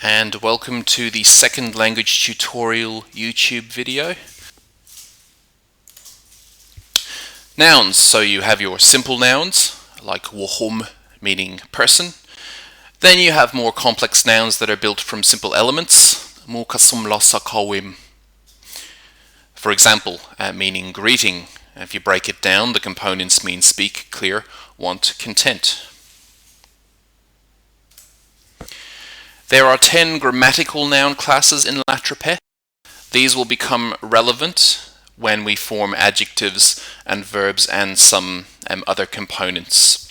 and welcome to the second language tutorial YouTube video. Nouns, so you have your simple nouns like wohom, meaning person. Then you have more complex nouns that are built from simple elements, mukasumlasakawim. For example, meaning greeting. If you break it down, the components mean speak, clear, want, content. There are 10 grammatical noun classes in Latropeth. These will become relevant when we form adjectives and verbs and some other components.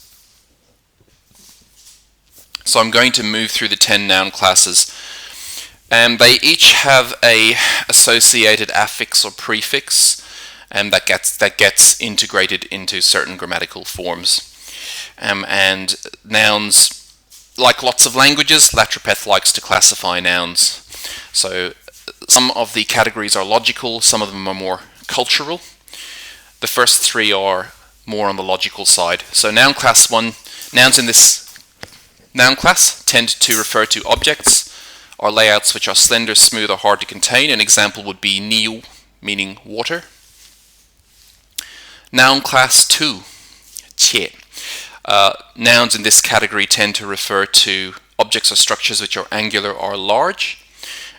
So I'm going to move through the 10 noun classes. They each have a associated affix or prefix that gets integrated into certain grammatical forms. And nouns, like lots of languages, Latropeth likes to classify nouns. So some of the categories are logical, some of them are more cultural. The first three are more on the logical side. So noun class 1, nouns in this noun class tend to refer to objects or layouts which are slender, smooth, or hard to contain. An example would be niu, meaning water. Noun class 2, che. Nouns in this category tend to refer to objects or structures which are angular or large.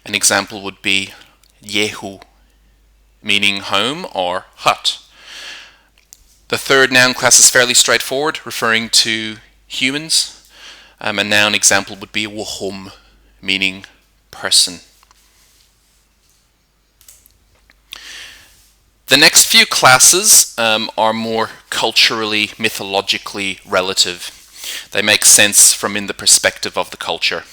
An example would be yehu, meaning home or hut. The third noun class is fairly straightforward, referring to humans. A noun example would be wohum, meaning person. The next few classes are more culturally, mythologically relative. They make sense from in the perspective of the culture.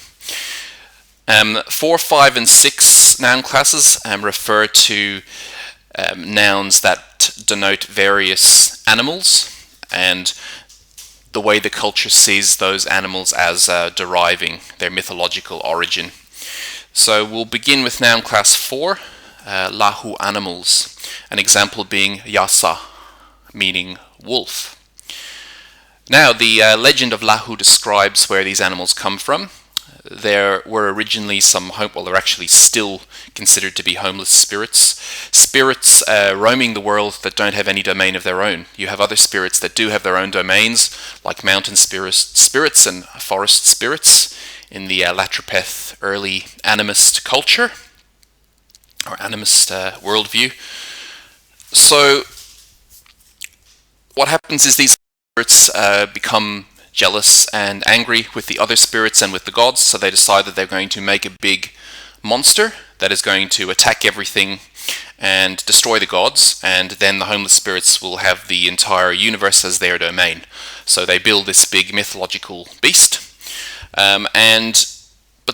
4, 5, and 6 noun classes refer to nouns that denote various animals and the way the culture sees those animals as deriving their mythological origin. So we'll begin with noun class 4, lahu animals. An example being yasa, meaning wolf. Now, the legend of Lahu describes where these animals come from. There were originally they're actually still considered to be homeless spirits. Spirits roaming the world that don't have any domain of their own. You have other spirits that do have their own domains, like mountain spirits and forest spirits in the Latropeth early animist culture, or animist worldview. So what happens is these spirits become jealous and angry with the other spirits and with the gods, so they decide that they're going to make a big monster that is going to attack everything and destroy the gods, and then the homeless spirits will have the entire universe as their domain. So they build this big mythological beast, but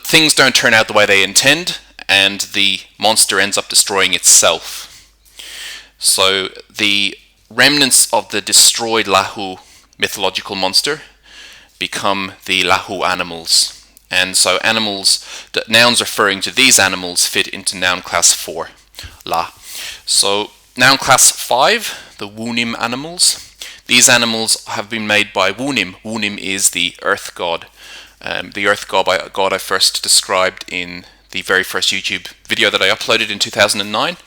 things don't turn out the way they intend, and the monster ends up destroying itself. So the remnants of the destroyed Lahu mythological monster become the Lahu animals. And so nouns referring to these animals fit into noun class 4, la. So noun class 5, the wunim animals. These animals have been made by Wunim. Wunim is the earth god. The earth god I first described in the very first YouTube video that I uploaded in 2009.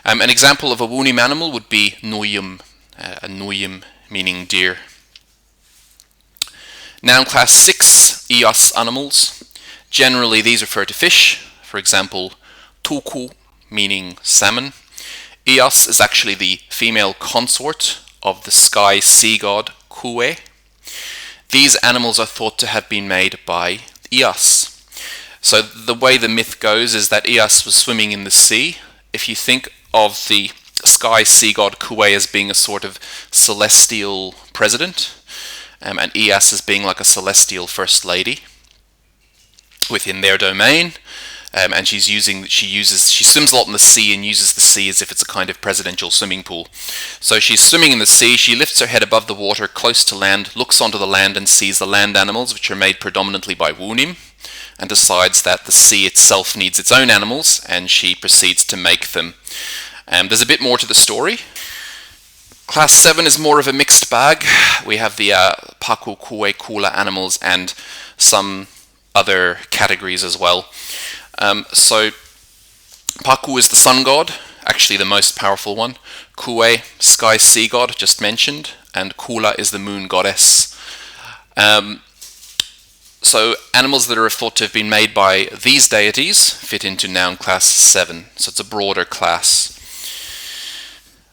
An example of a wunim animal would be nuyum, a nuyum meaning deer. Noun class 6, eos animals. Generally these refer to fish. For example, tuku, meaning salmon. Eos is actually the female consort of the sky sea god Kue. These animals are thought to have been made by Eos. So the way the myth goes is that Eos was swimming in the sea. If you think of the sky sea god Kue as being a sort of celestial president, and Eos as being like a celestial first lady within their domain, and she swims a lot in the sea and uses the sea as if it's a kind of presidential swimming pool. So she's swimming in the sea, she lifts her head above the water close to land, looks onto the land and sees the land animals, which are made predominantly by wunim, and decides that the sea itself needs its own animals, and she proceeds to make them. There's a bit more to the story. Class 7 is more of a mixed bag. We have the Paku Kue Kula animals and some other categories as well. So Paku is the sun god, actually the most powerful one. Kue, sky sea god, just mentioned, and Kula is the moon goddess. So animals that are thought to have been made by these deities fit into Noun Class 7, so it's a broader class.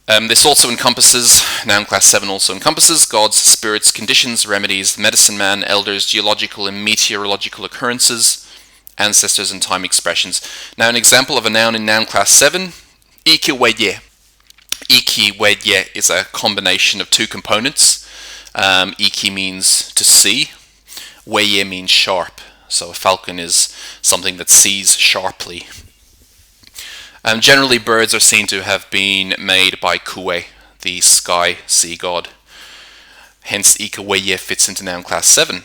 This also encompasses, Noun Class 7 also encompasses gods, spirits, conditions, remedies, medicine man, elders, geological and meteorological occurrences, ancestors and time expressions. Now an example of a noun in Noun Class 7, Ikiweye. Ikiweye is a combination of two components. Iki means to see, weye means sharp. So a falcon is something that sees sharply. Generally birds are seen to have been made by Kue, the sky sea god. Hence Ikiweye fits into Noun Class 7.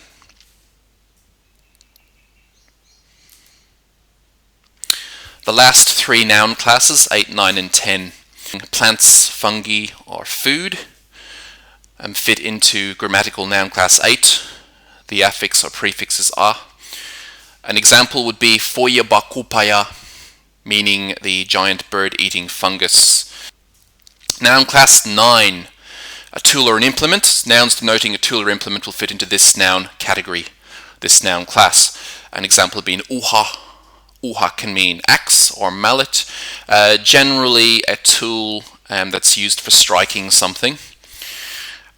The last three noun classes, 8, 9 and 10. Plants, fungi or food fit into grammatical Noun Class 8. The affix or prefix is a. An example would be Foya bakupaya, meaning the giant bird-eating fungus. Noun Class 9. A tool or an implement. Nouns denoting a tool or implement will fit into this noun category, this noun class. An example being uha. Uha can mean axe or mallet, generally a tool that's used for striking something.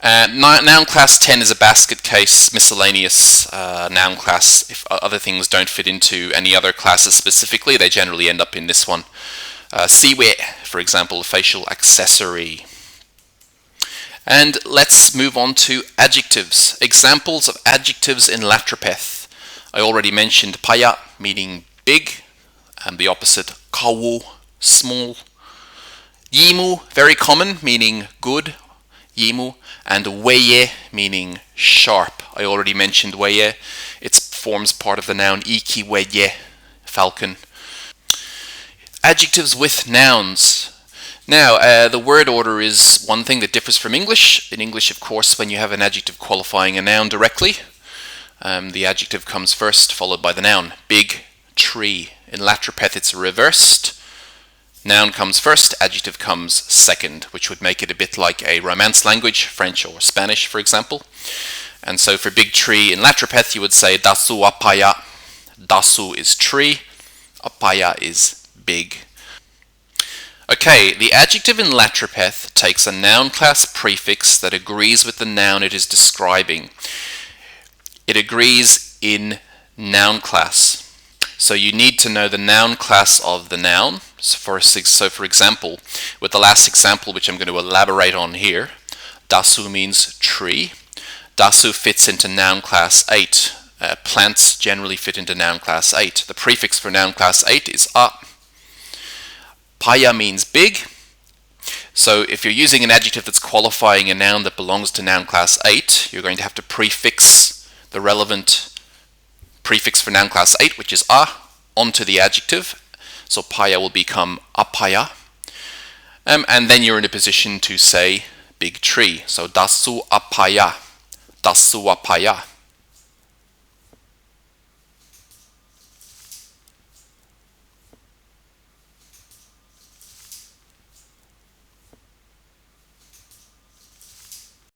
Noun Class 10 is a basket case, miscellaneous noun class. If other things don't fit into any other classes specifically, they generally end up in this one. Siwe, for example, a facial accessory. And let's move on to adjectives. Examples of adjectives in Latropeth. I already mentioned paya, meaning big, and the opposite kawu, small. Yimu, very common, meaning good, yimu, and weye, meaning sharp. I already mentioned weye. It forms part of the noun ikiweye, falcon. Adjectives with nouns. Now, the word order is one thing that differs from English. In English, of course, when you have an adjective qualifying a noun directly, the adjective comes first, followed by the noun. Big, tree. In Latropeth, it's reversed. Noun comes first, adjective comes second, which would make it a bit like a Romance language, French or Spanish, for example. And so for big tree in Latropeth, you would say dasu apaya. Dasu is tree, apaya is big. Okay, the adjective in Latropeth takes a noun class prefix that agrees with the noun it is describing. It agrees in noun class. So you need to know the noun class of the noun. So for example, with the last example, which I'm going to elaborate on here, dasu means tree. Dasu fits into noun class 8. Plants generally fit into noun class 8. The prefix for noun class 8 is a. Paya means big. So if you're using an adjective that's qualifying a noun that belongs to noun class 8, you're going to have to prefix the relevant prefix for noun class 8, which is a, onto the adjective. So paya will become apaya. And then you're in a position to say big tree. So dasu apaya. Dasu apaya.